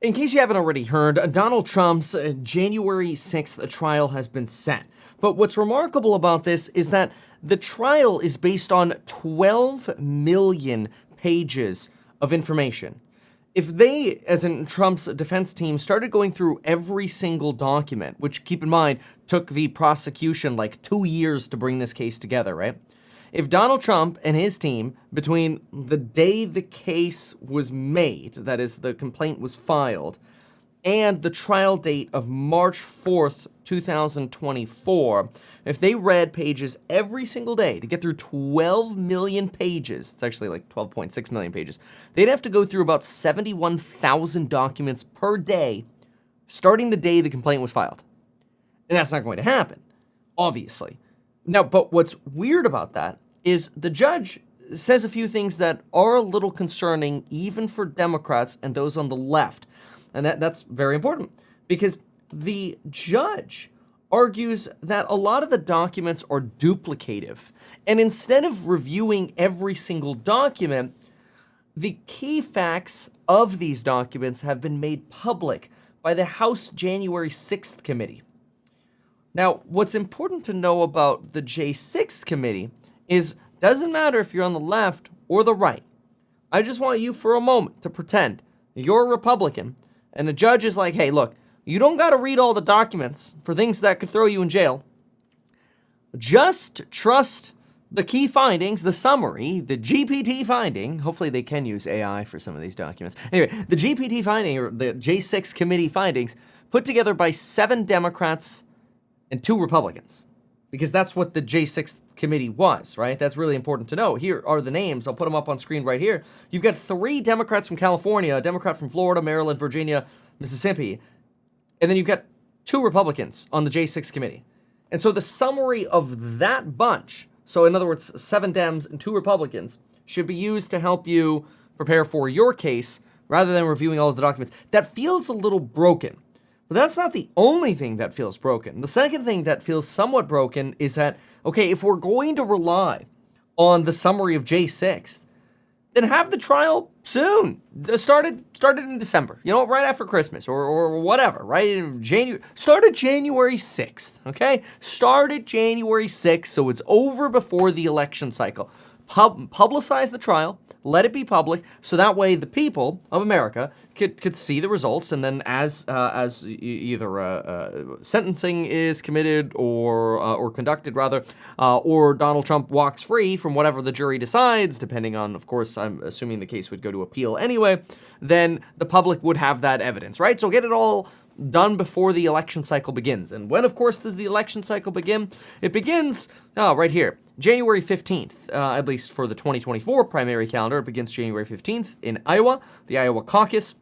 In case you haven't already heard, Donald Trump's January 6th trial has been set. But what's remarkable about this is that the trial is based on 12 million pages of information. If they, as in Trump's defense team, started going through every single document, which, keep in mind, took the prosecution like 2 years to bring this case together, right? If Donald Trump and his team, between the day the case was made, that is, the complaint was filed, and the trial date of March 4th, 2024, if they read pages every single day to get through 12 million pages, it's actually like 12.6 million pages, they'd have to go through about 71,000 documents per day, starting the day the complaint was filed. And that's not going to happen, obviously. Now, but what's weird about that is the judge says a few things that are a little concerning even for Democrats and those on the left. And that's very important because the judge argues that a lot of the documents are duplicative. And instead of reviewing every single document, the key facts of these documents have been made public by the House January 6th committee. Now, what's important to know about the J6 committee is doesn't matter if you're on the left or the right. I just want you for a moment to pretend you're a Republican and the judge is like, hey, look, you don't got to read all the documents for things that could throw you in jail. Just trust the key findings, the summary, the GPT finding. Hopefully they can use AI for some of these documents. Anyway, the GPT finding, or the J6 committee findings, put together by 7 Democrats and 2 Republicans, because that's what the J6 committee was, right? That's really important to know. Here are the names. I'll put them up on screen right here. You've got 3 Democrats from California, a Democrat from Florida, Maryland, Virginia, Mississippi, and then you've got 2 Republicans on the J6 committee. And so the summary of that bunch, so in other words, 7 Dems and 2 Republicans, should be used to help you prepare for your case rather than reviewing all of the documents. That feels a little broken. But that's not the only thing that feels broken. The second thing that feels somewhat broken is that, okay, if we're going to rely on the summary of J6, then have the trial soon. Started in December, right after Christmas or whatever, right? In started January 6th, okay? Started January 6th, so it's over before the election cycle. Publicize the trial, let it be public, so that way the people of America could see the results, and then as either sentencing is committed or conducted rather, or Donald Trump walks free from whatever the jury decides, depending on, of course, I'm assuming the case would go to appeal anyway, then the public would have that evidence, right? So get it all done before the election cycle begins. And when, of course, does the election cycle begin? It begins right here, January 15th, at least for the 2024 primary calendar. It begins January 15th in Iowa, the Iowa caucus,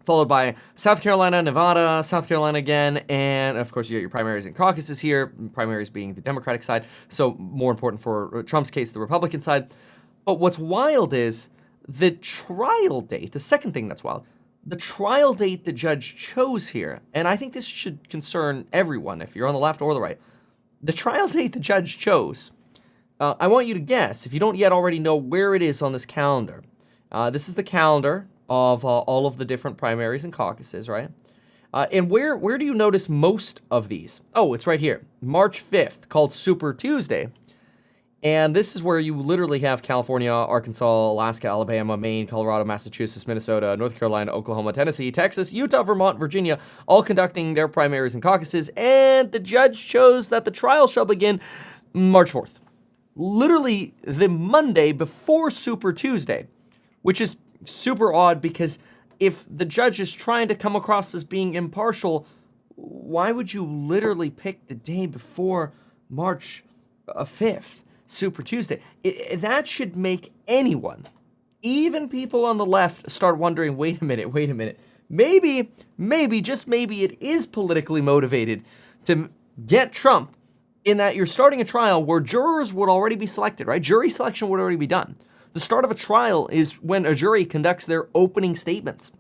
followed by South Carolina, Nevada, South Carolina again, and of course you get your primaries and caucuses here, primaries being the Democratic side, so more important for Trump's case, the Republican side. But what's wild is the trial date, the second thing that's wild, the trial date the judge chose here, and I think this should concern everyone if you're on the left or the right. The trial date the judge chose, I want you to guess, if you don't yet already know where it is on this calendar. This is the calendar of all of the different primaries and caucuses, right? And where do you notice most of these? Oh, it's right here, March 5th, called Super Tuesday. And this is where you literally have California, Arkansas, Alaska, Alabama, Maine, Colorado, Massachusetts, Minnesota, North Carolina, Oklahoma, Tennessee, Texas, Utah, Vermont, Virginia, all conducting their primaries and caucuses. And the judge chose that the trial shall begin March 4th. Literally the Monday before Super Tuesday, which is super odd because if the judge is trying to come across as being impartial, why would you literally pick the day before March 5th? Super Tuesday. That should make anyone, even people on the left, start wondering, wait a minute. Maybe, just maybe it is politically motivated to get Trump in that you're starting a trial where jurors would already be selected, right? Jury selection would already be done. The start of a trial is when a jury conducts their opening statements.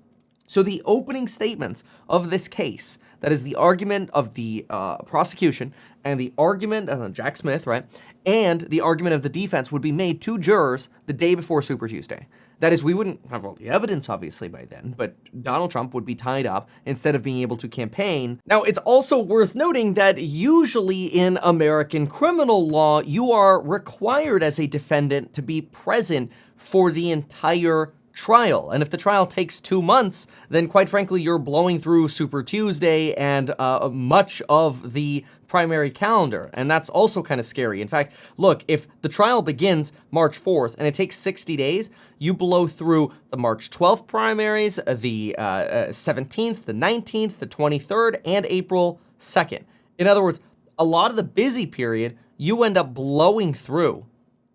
So the opening statements of this case, that is the argument of the prosecution and the argument of Jack Smith, right, and the argument of the defense would be made to jurors the day before Super Tuesday. That is, we wouldn't have all the evidence, obviously, by then, but Donald Trump would be tied up instead of being able to campaign. Now, it's also worth noting that usually in American criminal law, you are required as a defendant to be present for the entire trial. And if the trial takes 2 months, then quite frankly, you're blowing through Super Tuesday and much of the primary calendar. And that's also kind of scary. In fact, look, if the trial begins March 4th and it takes 60 days, you blow through the March 12th primaries, the 17th, the 19th, the 23rd, and April 2nd. In other words, a lot of the busy period, you end up blowing through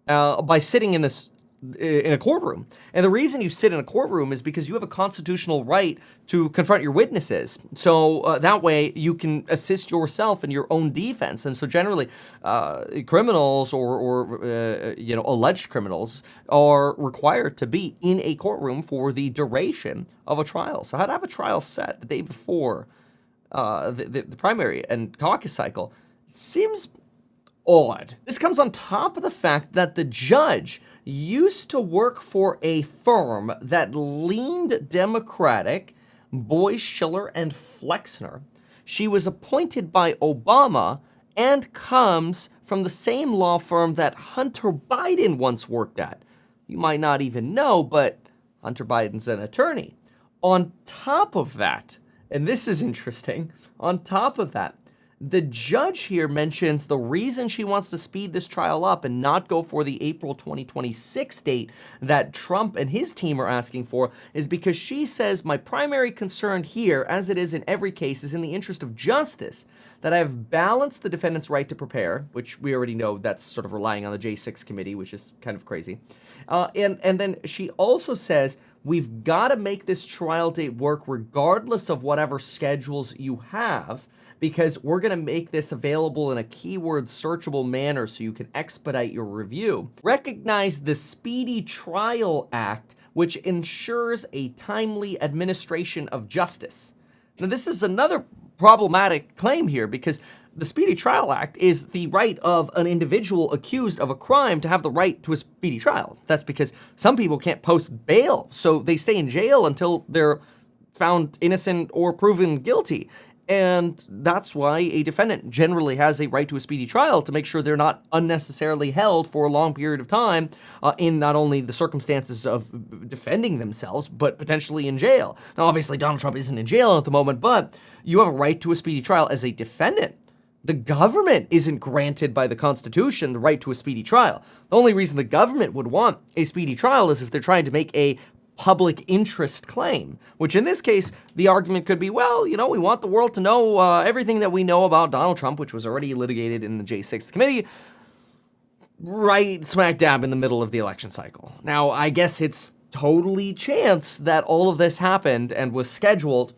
by sitting in a courtroom. And the reason you sit in a courtroom is because you have a constitutional right to confront your witnesses. So that way you can assist yourself in your own defense. And so generally, criminals or alleged criminals are required to be in a courtroom for the duration of a trial. So how to have a trial set the day before the primary and caucus cycle seems odd. This comes on top of the fact that the judge used to work for a firm that leaned Democratic, Boies, Schiller, and Flexner. She was appointed by Obama and comes from the same law firm that Hunter Biden once worked at. You might not even know, but Hunter Biden's an attorney. On top of that, and this is interesting, on top of that, the judge here mentions the reason she wants to speed this trial up and not go for the April 2026 date that Trump and his team are asking for is because she says, my primary concern here, as it is in every case, is in the interest of justice, that I have balanced the defendant's right to prepare, which we already know that's sort of relying on the J6 committee, which is kind of crazy. And then she also says, we've got to make this trial date work regardless of whatever schedules you have, because we're going to make this available in a keyword searchable manner so you can expedite your review. Recognize the Speedy Trial Act, which ensures a timely administration of justice. Now, this is another problematic claim here because the Speedy Trial Act is the right of an individual accused of a crime to have the right to a speedy trial. That's because some people can't post bail, so they stay in jail until they're found innocent or proven guilty. And that's why a defendant generally has a right to a speedy trial to make sure they're not unnecessarily held for a long period of time in not only the circumstances of defending themselves, but potentially in jail. Now, obviously, Donald Trump isn't in jail at the moment, but you have a right to a speedy trial as a defendant. The government isn't granted by the Constitution the right to a speedy trial. The only reason the government would want a speedy trial is if they're trying to make a public interest claim, which in this case, the argument could be, well, we want the world to know everything that we know about Donald Trump, which was already litigated in the J6 committee, right smack dab in the middle of the election cycle. Now, I guess it's totally chance that all of this happened and was scheduled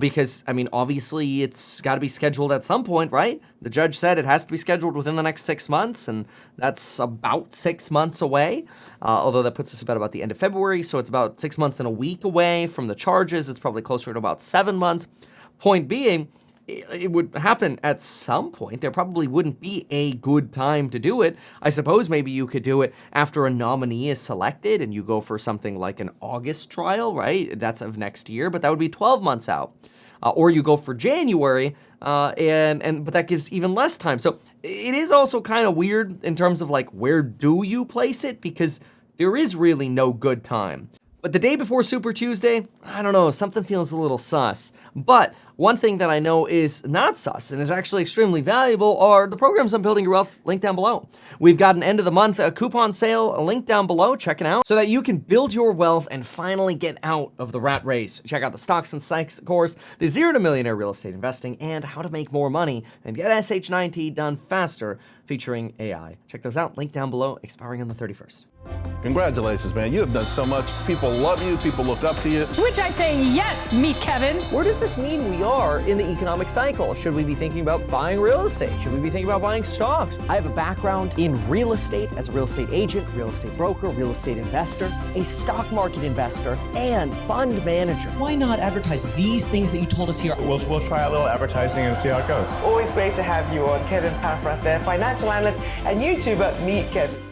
because, obviously it's got to be scheduled at some point, right? The judge said it has to be scheduled within the next 6 months, and that's about 6 months away, although that puts us about the end of February, so it's about 6 months and a week away from the charges. It's probably closer to about 7 months. Point being, it would happen at some point. There probably wouldn't be a good time to do it. I suppose maybe you could do it after a nominee is selected and you go for something like an August trial, right? That's of next year, but that would be 12 months out. Or you go for January, but that gives even less time. So it is also kind of weird in terms of where do you place it? Because there is really no good time. But the day before Super Tuesday, I don't know, something feels a little sus. But one thing that I know is not sus and is actually extremely valuable are the programs on Building Your Wealth, link down below. We've got an end of the month coupon sale, a link down below, check it out, so that you can build your wealth and finally get out of the rat race. Check out the Stocks and Psychs course, the 0 to Millionaire Real Estate Investing, and how to make more money and get SH9T done faster, featuring AI. Check those out, link down below, expiring on the 31st. Congratulations, man. You have done so much. People love you. People look up to you. Which I say, yes, meet Kevin. Where does this mean we are in the economic cycle. Should we be thinking about buying real estate? Should we be thinking about buying stocks? I have a background in real estate as a real estate agent, real estate broker, real estate investor, a stock market investor, and fund manager. Why not advertise these things that you told us here? We'll try a little advertising and see how it goes. Always great to have you on. Kevin Paffrath there, financial analyst and YouTuber. Meet Kev.